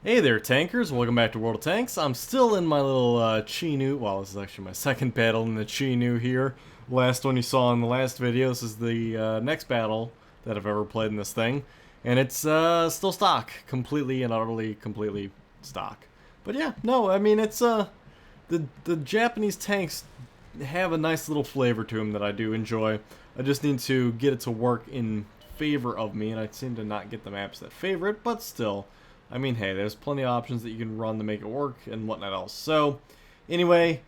Hey there, tankers! Welcome back to World of Tanks. I'm still in my little Chi-Nu. Well, this is actually my second battle in the Chi-Nu here. Last one you saw in the last video. This is the next battle that I've ever played in this thing. And it's still stock. Completely and utterly, completely stock. But yeah, no, I mean, it's, the Japanese tanks have a nice little flavor to them that I do enjoy. I just need to get it to work in favor of me, and I seem to not get the maps that favor it, but still. I mean, hey, there's plenty of options that you can run to make it work and whatnot else. So, anyway,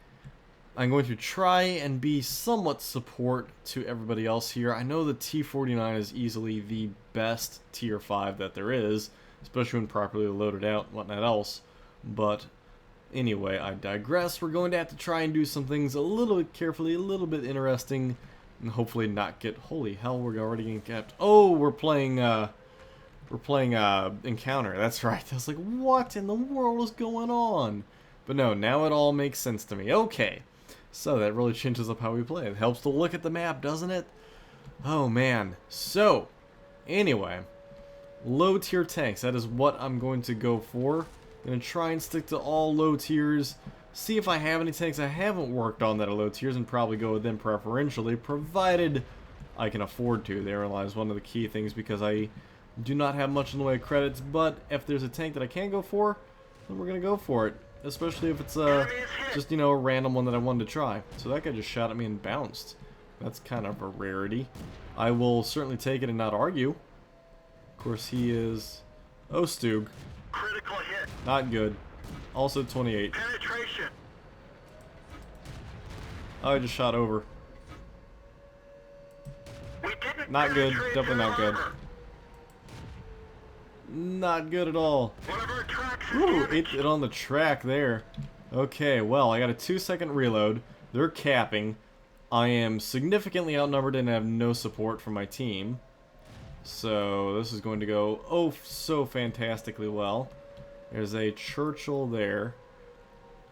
I'm going to try and be somewhat support to everybody else here. I know the T-49 is easily the best Tier 5 that there is, especially when properly loaded out and whatnot else. But, anyway, I digress. We're going to have to try and do some things a little bit carefully, a little bit interesting, and hopefully not get... Holy hell, we're already getting capped. Oh, we're playing Encounter. That's right. I was like, what in the world is going on? But no, now it all makes sense to me. Okay. So that really changes up how we play. It helps to look at the map, doesn't it? Oh, man. So, anyway. Low tier tanks. That is what I'm going to go for. I'm going to try and stick to all low tiers. See if I have any tanks I haven't worked on that are low tiers and probably go with them preferentially, provided I can afford to. Therein lies one of the key things, because I do not have much in the way of credits, but if there's a tank that I can go for, then we're going to go for it. Especially if it's just, you know, a random one that I wanted to try. So that guy just shot at me and bounced. That's kind of a rarity. I will certainly take it and not argue. Of course, he is... Oh, Stug. Critical hit. Not good. Also 28. Penetration. Oh, I just shot over. We didn't Not good. penetrate Definitely their not good. armor. Not good at all. One of our tracks is Ooh, damaged. it on the track there. Okay, well, I got a 2-second reload. They're capping. I am significantly outnumbered and have no support from my team. So this is going to go, oh, so fantastically well. There's a Churchill there.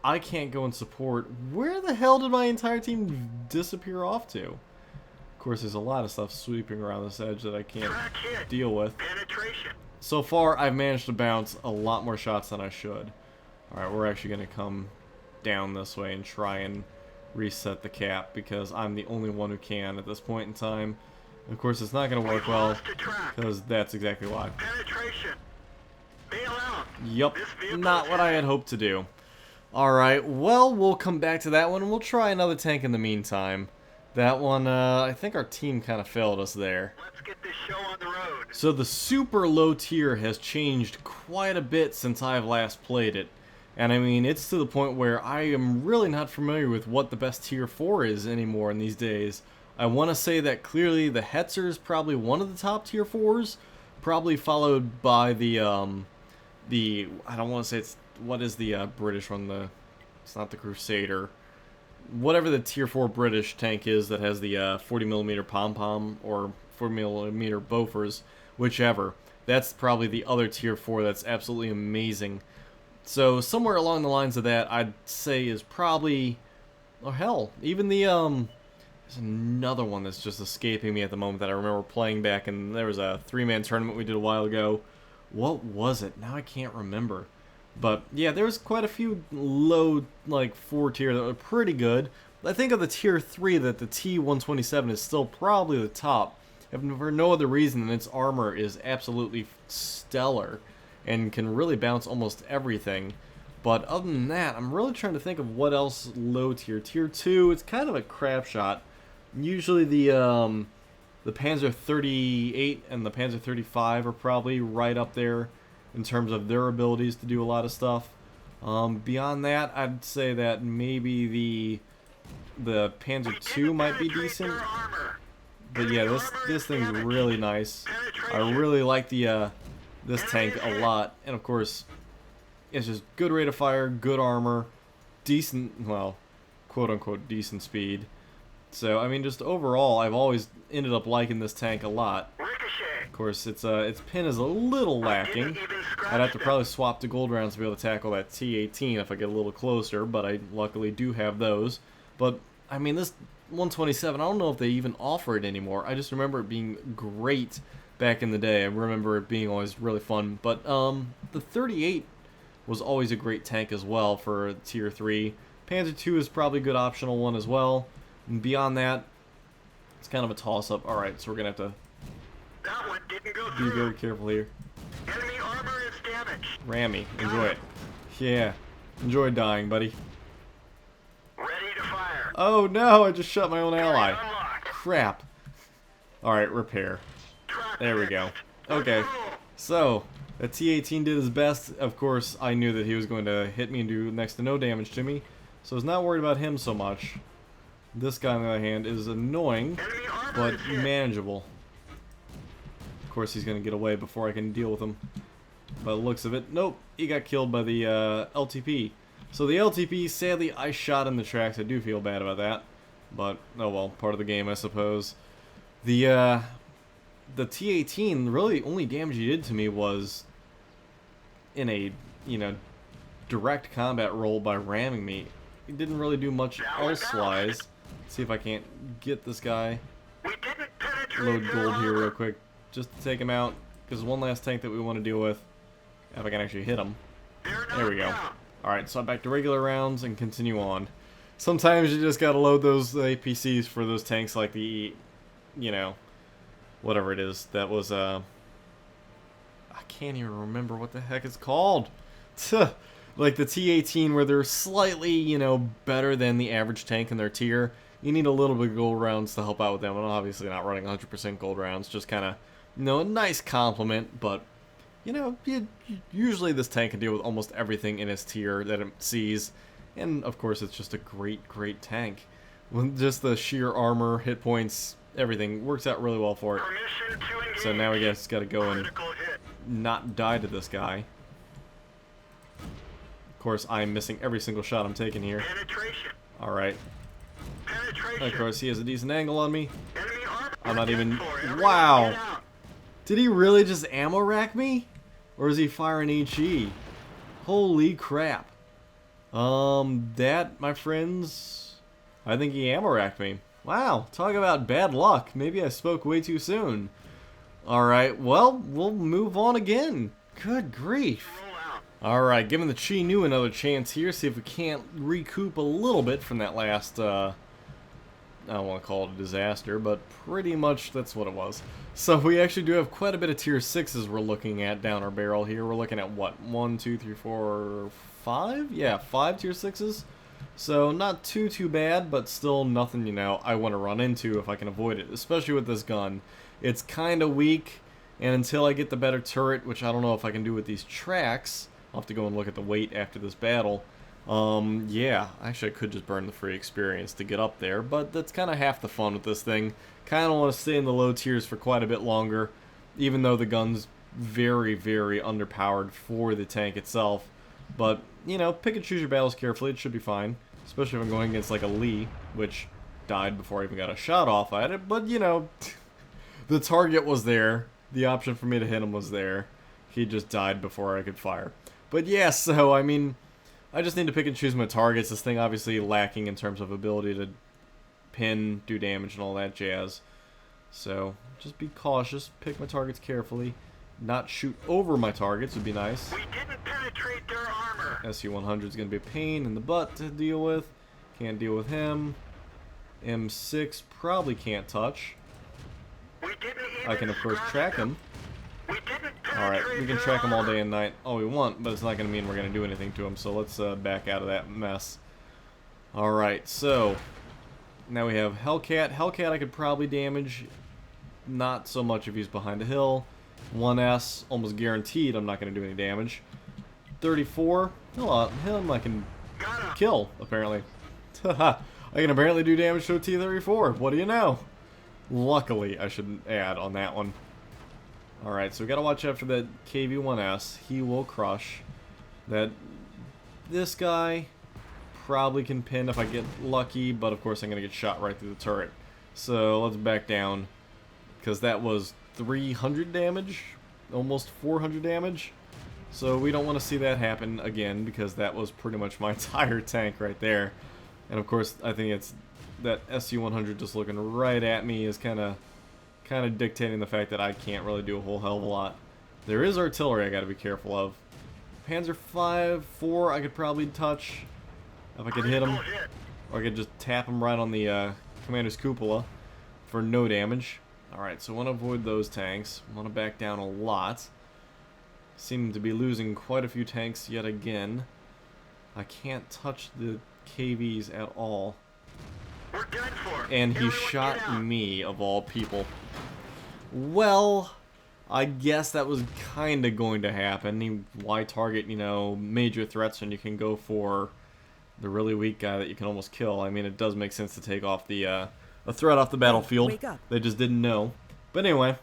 I can't go and support. Where the hell did my entire team disappear off to? Of course, there's a lot of stuff sweeping around this edge that I can't Track hit. deal with. Penetration. So far, I've managed to bounce a lot more shots than I should. Alright, we're actually going to come down this way and try and reset the cap, because I'm the only one who can at this point in time. Of course, it's not going to work well, Lost a track. because that's exactly why. Penetration. Bail out. Yup, This vehicle not is what I had hoped to do. Alright, well, we'll come back to that one, and we'll try another tank in the meantime. That one, I think our team kind of failed us there. Let's get this show on the road. So the super low tier has changed quite a bit since I've last played it. And I mean, it's to the point where I am really not familiar with what the best tier 4 is anymore in these days. I want to say that clearly the Hetzer is probably one of the top tier 4s, probably followed by the I don't want to say it's, what is the British one, it's not the Crusader. Whatever the tier 4 British tank is that has the 40mm pom-pom or 40mm Bofors, whichever. That's probably the other tier 4 that's absolutely amazing. So somewhere along the lines of that, I'd say is probably, oh hell, even the there's another one that's just escaping me at the moment that I remember playing back, and there was a 3-man tournament we did a while ago. What was it? Now I can't remember. But yeah, there's quite a few low, like, 4 tier that are pretty good. I think of the tier 3 that the T-127 is still probably the top, if for no other reason than its armor is absolutely stellar and can really bounce almost everything. But other than that, I'm really trying to think of what else low tier. Tier 2, it's kind of a crap shot. Usually the Panzer 38 and the Panzer 35 are probably right up there in terms of their abilities to do a lot of stuff. Beyond that, I'd say that maybe the Panzer 2 might be decent. But yeah, this thing's really nice. I really like the this tank a lot, and of course, it's just good rate of fire, good armor, decent, well, quote unquote decent speed. So I mean, just overall, I've always ended up liking this tank a lot. Of course, its pin is a little lacking. I'd have to probably swap to gold rounds to be able to tackle that T-18 if I get a little closer, but I luckily do have those. But I mean, this 127, I don't know if they even offer it anymore. I just remember it being great back in the day. I remember it being always really fun. But the 38 was always a great tank as well for tier 3. Panzer II is probably a good optional one as well. And beyond that, it's kind of a toss-up. Alright, so we're going to have to That one didn't go be through. very careful here. Enemy armor is damaged. Rammy, enjoy it. Yeah, enjoy dying, buddy. Ready to fire. Oh no, I just shot my own ally. Target unlocked. Crap. Alright, repair. Track There we go. fixed. Okay, Let's roll. so the T-18 did his best. Of course, I knew that he was going to hit me and do next to no damage to me, so I was not worried about him so much. This guy, on the other hand, is annoying, Enemy armor but is hit. manageable. Of course, he's going to get away before I can deal with him. By the looks of it, nope, he got killed by the LTP. So the LTP, sadly, I shot in the tracks. I do feel bad about that, but oh well, part of the game, I suppose. The T-18, really, only damage he did to me was in a, you know, direct combat role by ramming me. He didn't really do much else-wise. See if I can't get this guy. We didn't penetrate Load their gold here armor. real quick, just to take him out, because one last tank that we want to deal with, if I can actually hit him. They're There we knocked go. out. Alright, so I'm back to regular rounds and continue on. Sometimes you just gotta load those APCs for those tanks like the, you know, whatever it is. That was, I can't even remember what the heck it's called. Like the T-18 where they're slightly, you know, better than the average tank in their tier. You need a little bit of gold rounds to help out with them. I'm obviously not running 100% gold rounds, just kind of, you know, a nice compliment, but you know, usually this tank can deal with almost everything in its tier that it sees, and of course it's just a great, great tank. With just the sheer armor, hit points, everything works out really well for it. Permission to engage. So now we just gotta go and Critical hit. not die to this guy. Of course, I'm missing every single shot I'm taking here. Penetration. Alright. Penetration. Of course, he has a decent angle on me. Enemy armor I'm not even- is for. Everyone Wow. get out. Did he really just ammo rack me? Or is he firing HE? Holy crap. That, my friends, I think he ammo racked me. Wow, talk about bad luck. Maybe I spoke way too soon. Alright, well, we'll move on again. Good grief. Roll out. Alright, giving the Chi Nu another chance here, see if we can't recoup a little bit from that last, I don't want to call it a disaster, but pretty much that's what it was. So we actually do have quite a bit of tier 6s we're looking at down our barrel here. We're looking at what? 1, 2, 3, 4, 5? Yeah, 5 tier 6s. So not too bad, but still nothing, you know, I want to run into if I can avoid it, especially with this gun. It's kind of weak, and until I get the better turret, which I don't know if I can do with these tracks, I'll have to go and look at the weight after this battle. Yeah, actually I could just burn the free experience to get up there, but that's kind of half the fun with this thing. Kind of want to stay in the low tiers for quite a bit longer, even though the gun's very, very underpowered for the tank itself. But, you know, pick and choose your battles carefully, it should be fine. Especially if I'm going against like a Lee, which died before I even got a shot off at it, but you know, the target was there. The option for me to hit him was there. He just died before I could fire. But yeah, so, I mean, I just need to pick and choose my targets. This thing obviously lacking in terms of ability to pin, do damage, and all that jazz. So, just be cautious, pick my targets carefully. Not shoot over my targets would be nice. We didn't penetrate their armor. SU-100 is going to be a pain in the butt to deal with. Can't deal with him. M6 probably can't touch. We didn't even I can, of course, scratch track them. him. We didn't Alright, penetrate we can their track him all armor. day and night, all we want, but it's not going to mean we're going to do anything to him, so let's back out of that mess. Alright, so, now we have Hellcat. Hellcat I could probably damage, not so much if he's behind a hill. 1S, almost guaranteed I'm not going to do any damage. 34, him I can Got him. kill, apparently. Haha, I can apparently do damage to a T-34, what do you know? Luckily, I should add on that one. Alright, so we gotta watch out for that KV-1S. He will crush. This guy probably can pin if I get lucky, but of course I'm gonna get shot right through the turret. So let's back down, because that was 300 damage, almost 400 damage. So we don't want to see that happen again, because that was pretty much my entire tank right there. And of course, I think it's that SU-100 just looking right at me is kind of dictating the fact that I can't really do a whole hell of a lot. There is artillery I got to be careful of. Panzer 5, 4 I could probably touch if I could hit him. Critical hit. Or I could just tap him right on the commander's cupola for no damage. Alright, so I want to avoid those tanks. I want to back down a lot. Seem to be losing quite a few tanks yet again. I can't touch the KVs at all. We're done for. And he Everyone get shot out. me, of all people. Well, I guess that was kind of going to happen. Why target, you know, major threats when you can go for the really weak guy that you can almost kill? I mean, it does make sense to take off the a threat off the battlefield. Wake up. They just didn't know. But anyway,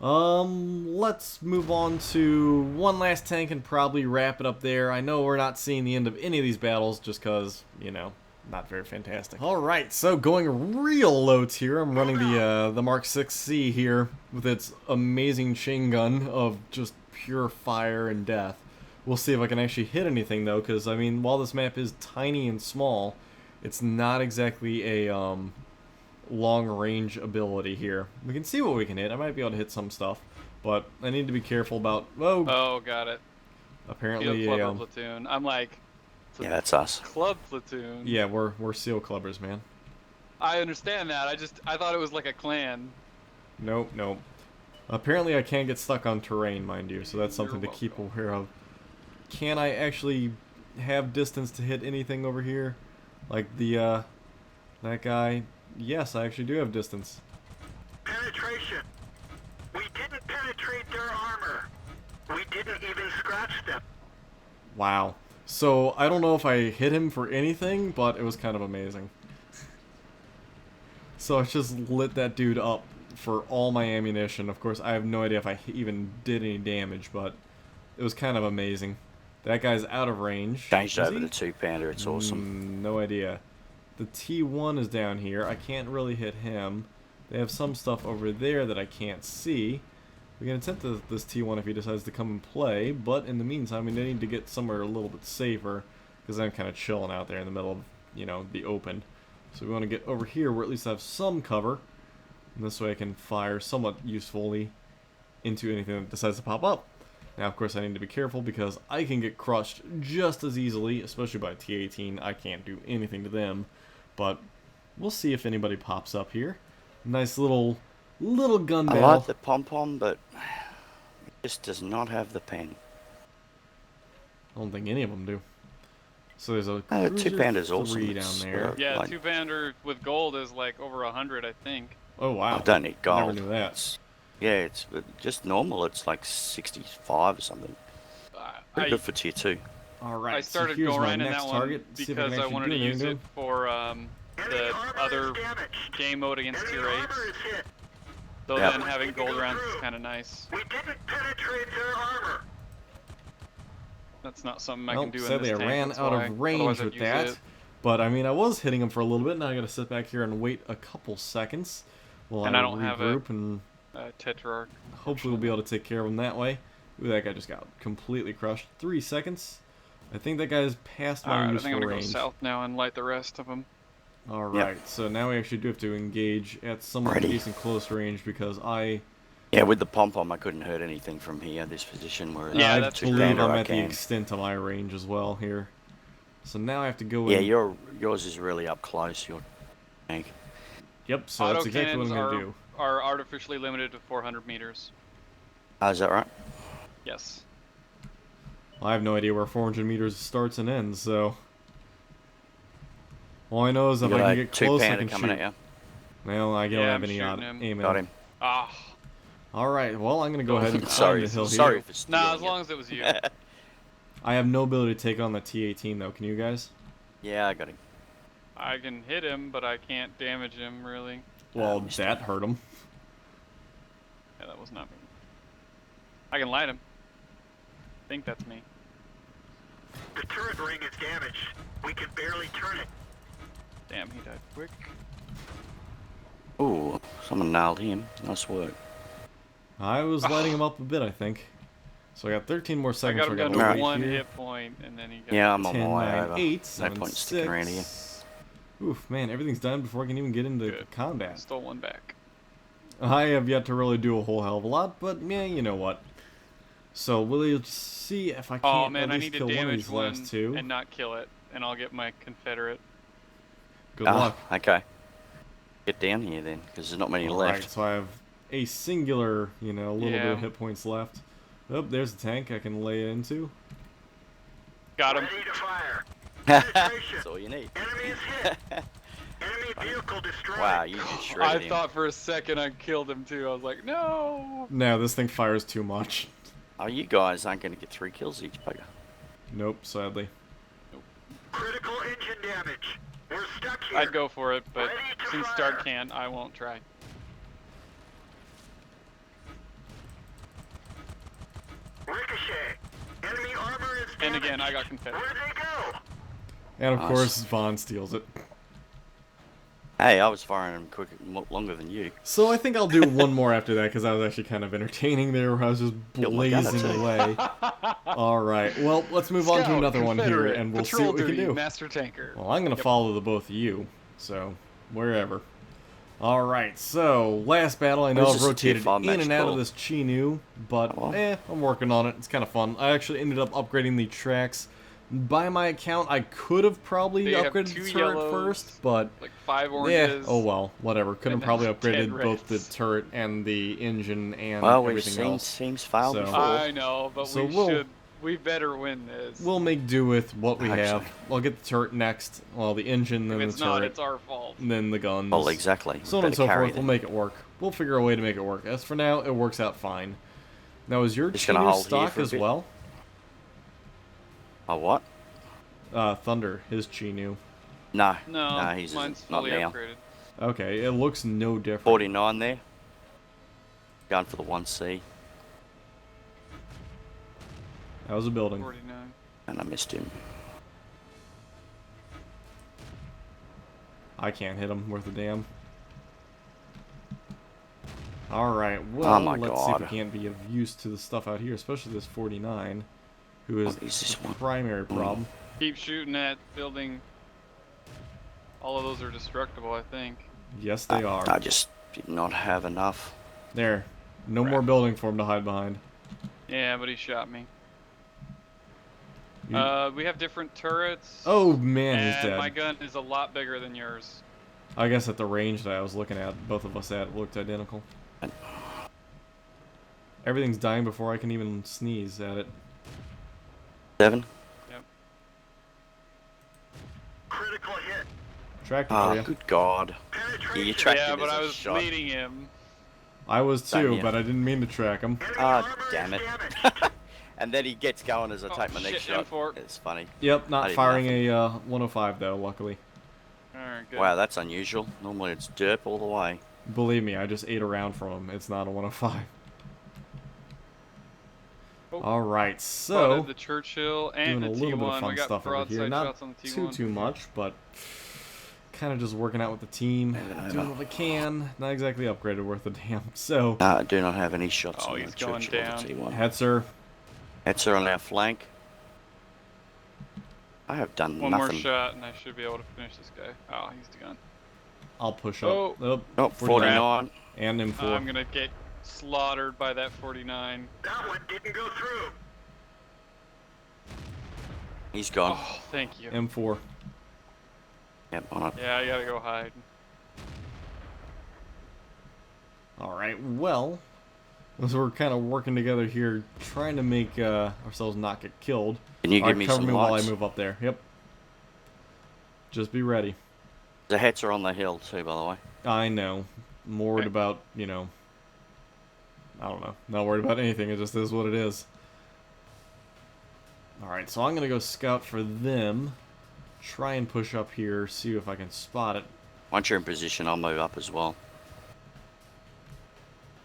let's move on to one last tank and probably wrap it up there. I know we're not seeing the end of any of these battles just because, you know, not very fantastic. Alright, so going real low tier, I'm running the Mark 6C here with its amazing chain gun of just pure fire and death. We'll see if I can actually hit anything though, because I mean, while this map is tiny and small, it's not exactly a long range ability here. We can see what we can hit. I might be able to hit some stuff, but I need to be careful about. Whoa! Oh, got it. Apparently, Field Clubber platoon. I'm like, it's a Yeah, that's us. club platoon. yeah, we're seal clubbers, man. I understand that. I thought it was like a clan. Nope, nope. Apparently, I can't get stuck on terrain, mind you, so that's something You're to keep aware of. Can I actually have distance to hit anything over here? Like the, that guy? Yes, I actually do have distance. Penetration. We didn't penetrate their armor. We didn't even scratch them. Wow. So, I don't know if I hit him for anything, but it was kind of amazing. So, I just lit that dude up for all my ammunition. Of course, I have no idea if I even did any damage, but it was kind of amazing. That guy's out of range. Changed Is over he? to 2-pounder, it's awesome. No idea. The T1 is down here. I can't really hit him. They have some stuff over there that I can't see. We can attempt this T1 if he decides to come and play, but in the meantime, we need to get somewhere a little bit safer, because I'm kind of chilling out there in the middle of, you know, the open. So we want to get over here where at least I have some cover, and this way I can fire somewhat usefully into anything that decides to pop up. Now, of course, I need to be careful because I can get crushed just as easily, especially by T-18. I can't do anything to them, but we'll see if anybody pops up here. Nice little gun I battle. like the pom-pom, but it just does not have the pen. I don't think any of them do. So there's a Oh, Cruiser 2-pounder's awesome. 3 It's, down there. Yeah, like- 2-pounder with gold is like over 100, I think. Oh wow! I don't need gold. Never knew that. It's, yeah, it's just normal. It's like 65 or something. Pretty I, good for tier 2. All right. I started so here's going my right in next that target. one See if because can I actually wanted do to use anything it for Enemy the armor other is damaged. game mode against Enemy tier 8. armor is hit. Though Yeah. then having gold rounds is kind of nice. We didn't penetrate their armor. That's not something I Well, can do in sadly, this I tank, ran that's out why. of range Otherwise I'd with use that. it. But I mean, I was hitting him for a little bit. Now I got to sit back here and wait a couple seconds while And I I don't have a- regroup, and Tetrarch. hopefully we'll be able to take care of him that way. Ooh, that guy just got completely crushed. 3 seconds. I think that guy's past my Alright, I useful think I'm gonna range. go south now and light the rest of them. All right, so now we actually do have to engage at somewhat Ready. decent close range because I Yeah, with the pom-pom, I couldn't hurt anything from here, this position. Whereas Yeah, I that's believe two-pounder, I'm I at the can. extent of my range as well here. So now I have to go Yeah, in. yours is really up close, your tank. Yep, so that's exactly what I'm Autocannons going to do. are artificially limited to 400 meters. Oh, is that right? Yes. I have no idea where 400 meters starts and ends, so... All I know is if You I got can a get close, I 2-pounder can coming shoot. at you. Well, I don't Yeah, have I'm any shooting him. aim Got in. him. Ah. Alright, well, I'm going to go ahead and climb Sorry, the hill sorry here. for stealing Nah, as you. long as it was you. I have no ability to take on the T-18, though. Can you guys? Yeah, I got him. I can hit him, but I can't damage him, really. Well, missed that hurt him. Yeah, that was not me. I can light him. I think that's me. The turret ring is damaged. We can barely turn it. Damn, he died quick. Ooh, someone nailed him. Nice work. I was lighting him up a bit, I think. So I got 13 more I seconds. got so him I down got Alright. to wait 1 here. hit point, and then he got... Yeah, I'm on 10, my way 9, over. 8, No 7, point sticking around here. 6. Oof, man, everything's done before I can even get into Good. combat. Stole one back. I have yet to really do a whole hell of a lot, but yeah, you know what. So we'll see if I Oh can't man, at I least need to kill one of damage these one last two. and not kill it, and I'll get my Confederate. Good luck. Okay. Get down here then, because there's not many Alright, left. so I have a singular, you know, a little bit Yeah. of hit points left. Oh, there's a tank I can lay into. Got him. Ready to fire. Penetration. That's all you need. Enemy is hit. Enemy vehicle destroyed. Wow, you just I shredded him. thought for a second I killed him too. I was like, no. No, this thing fires too much. Oh, you guys aren't going to get 3 kills each, bugger. Nope, sadly. Critical engine damage. We're stuck here. I'd go for it, but Ready to since fire. Stark can't, I won't try. Ricochet. Enemy armor is And damaged. again, I got Confederate. Where'd they go? And of Nice. course, Vaughn steals it. Hey, I was firing him longer than you. So I think I'll do one more after that, because I was actually kind of entertaining there, where I was just Killed my gunner, blazing too. away. Alright, well, let's move on to Scout, another one here, Confederate, and we'll see patrol what we can duty, do. Master tanker. Well, I'm going to follow the both of you, so wherever. Alright, so last battle, I know What is I've this rotated T5 in match and out of called? this Chinu, but Oh. I'm working on it. It's kind of fun. I actually ended up upgrading the tracks. By my account, I could have probably They have upgraded 2 the turret yellows, first, but like 5 yeah, oranges. oh well, whatever. Could have and probably then 10 upgraded both the reds. turret and the engine and Well, we've everything seen else. teams fail So- before. I know, but So we we better win this. We'll make do with what we have. Actually. I'll get the turret next, well, the engine, then if the it's not, turret, it's our fault. then the guns. Well, exactly. So on and Better so carry forth. We'll them. make it work. We'll figure a way to make it work. As for now, it works out fine. Now, is your Just gonna Chinu hold here stock for a as bit. well? Oh, what? Thunder, his Chinu. No. No, No, he's mine's not fully now. upgraded. Okay, it looks no different. 49 there. Going for the 1C. That was a building. 49. And I missed him. I can't hit him worth a damn. Alright, well, Oh my let's see if we God. can't be of use to the stuff out here, especially this 49, who is What is this the one? primary problem. Keep shooting at building. All of those are destructible, I think. Yes, they are. I just did not have enough. There. No more building for him to hide behind. Yeah, but he shot me. You- We have different turrets. Oh, man, he's and dead. my gun is a lot bigger than yours. I guess at the range that I was looking at, both of us at looked identical. Everything's dying before I can even sneeze at it. 7. Critical hit. Tractor Oh, for you. good God. Penetration. You tracked Yeah, him but as I a was shot. leading him. I was Same too, here. but I didn't mean to track him. Enemy Ah, armor damn is it. damaged. And then he gets going as I Oh, take my next shit, shot. M4. It's funny. Yep, I not did firing nothing. a 105 though, luckily. Alright, good. Wow, that's unusual. Normally it's derp all the way. Believe me, I just ate around from him. It's not a 105. Oh. Alright, Spotted so the Churchill and doing a the little T1. bit of We fun got stuff over broadside here. Not shots on the T1. too much, but kind of just working out with the team, Yeah, doing what I can. Not exactly upgraded worth a damn. So, I do not have any shots Oh, on he's the going Churchill or down. the T1. Hetzer, Hetzer on our flank. I have done One nothing. more shot and I should be able to finish this guy. Oh, he's gone. I'll push up. Oh. Oh, Oh, 49. and M4. I'm gonna get slaughtered by that 49. That one didn't go through. He's gone. Oh, thank you. M4. Yep, on it. Yeah, I gotta go hide. Alright, well, as we're kind of working together here, trying to make ourselves not get killed. Can you give Alright, me cover some me while I lights? move up there. Yep. Just be ready. The Hetzer on the hill too, by the way. I know. I'm worried Okay. about, you know, I don't know. Not worried about anything. It just is what it is. Alright, so I'm going to go scout for them. Try and push up here, see if I can spot it. Once you're in position, I'll move up as well.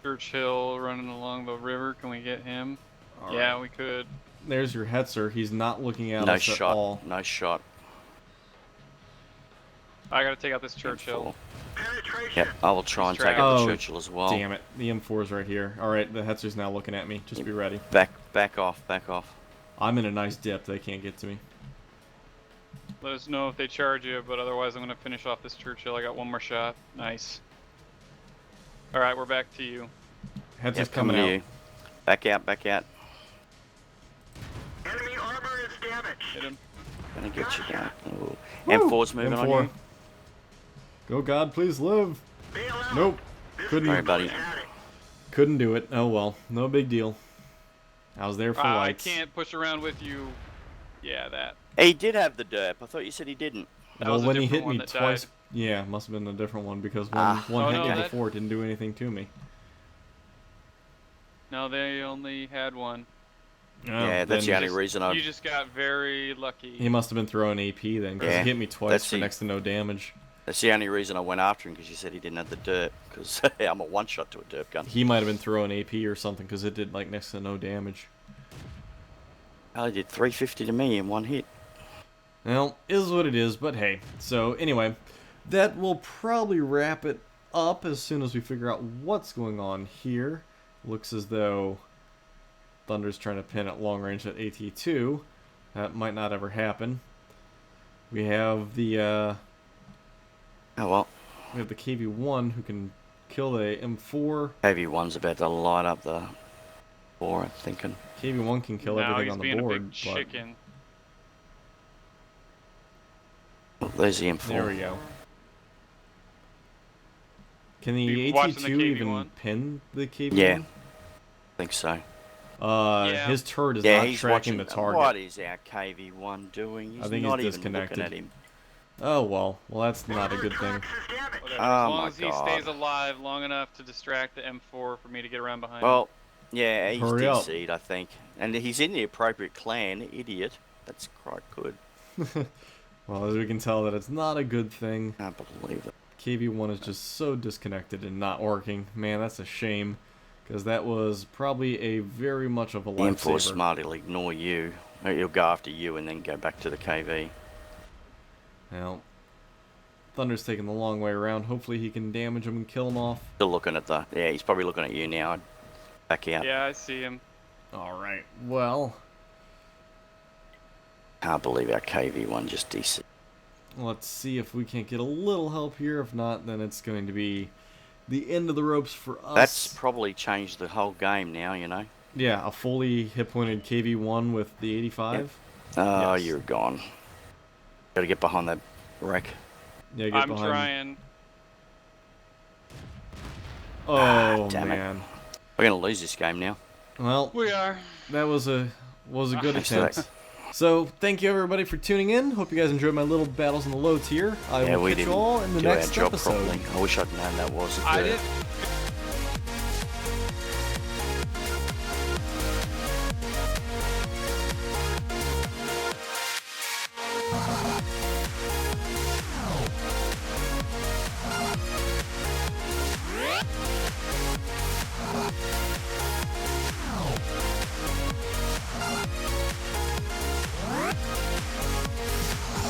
Churchill running along the river. Can we get him? All Yeah, right. we could. There's your Hetzer. He's not looking at No us at all. shot. No shot. I gotta take out this Churchill. Penetration. Yep, I will try and He's take tracked. out the Oh, Churchill as well. Damn it. The M4's right here. Alright, the Hetzer's now looking at me. Just be ready. Back off, back off. I'm in a nice dip. They can't get to me. Let us know if they charge you, but otherwise I'm gonna finish off this Churchill. I got one more shot. Nice. Alright, we're back to you. Hetzer's Yep, coming to out. you. Back out, back out. damage. Hit him. Gonna get you down. Ooh. Woo! M4's moving on M4. you. Go God, please live. Bail out. Nope. This Couldn't. Sorry, buddy. had it. Couldn't do it. Oh well, no big deal. I was there for I lights. can't push around with you. Yeah, that. He did have the derp. I thought you said he didn't. That Well, was a when he different hit one me that twice, died. yeah, must have been a different one because one Ah. one Oh, hit no, me that- before didn't do anything to me. No, they only had one. Yeah, that's the then only reason I. You just got very lucky. he must have been throwing AP then because Yeah, he hit me twice that's for the- next to no damage. That's the only reason I went after him because you said he didn't have the derp. Because I'm a one shot to a derp gun. He might have been throwing AP or something because it did like next to no damage. I did 350 to me in one hit. Well, is what it is, but hey. So anyway, that will probably wrap it up as soon as we figure out what's going on here. Looks as though Thunder's trying to pin at long range at AT2. That might not ever happen. We have the Oh well. KV1 who can kill the M4. KV1's about to light up the 4, I'm thinking. KV1 can kill now everything he's on the being board. a big chicken. Oh, there's the But M4. there we go. Can the You watching AT2 the even KV1? pin the KV1? Yeah. I think so. Yeah. His turret is Yeah, not he's tracking watching the target. What is our KV1 doing? He's I think he's not even disconnected. looking at him. Oh well, that's not a good thing. Tracks his damage. Whatever. Oh as long my as he God. stays alive long enough to distract the M4 for me to get around behind him. Well, yeah, he's Hurry up. DC'd, I think. And he's in the appropriate clan, idiot. That's quite good. Well, as we can tell, that it's not a good thing. Can't believe it. KV1 is just so disconnected and not working. Man, that's a shame, because that was probably a very much of a The M4 lifesaver. smart, he'll ignore you. He'll go after you and then go back to the KV. Well, Thunder's taking the long way around. Hopefully he can damage him and kill him off. Still looking at the... Yeah, he's probably looking at you now. Back out. Yeah, I see him. Alright, well, Can't believe our KV1 just DC. let's see if we can't get a little help here. If not, then it's going to be the end of the ropes for us. That's probably changed the whole game now, you know. Yeah, a fully hit-pointed KV1 with the 85. Oh, Yes. you're gone. Gotta get behind that wreck. Yeah, get I'm behind. trying. Oh, damn it. man. We're gonna lose this game now. Well, We are. that was a good Thanks for attempt. that. So, thank you everybody for tuning in. Hope you guys enjoyed my little battles in the low tier. I Yeah, will we catch you didn't all in the do our next job episode. properly. I wish I'd known that was a I third. did.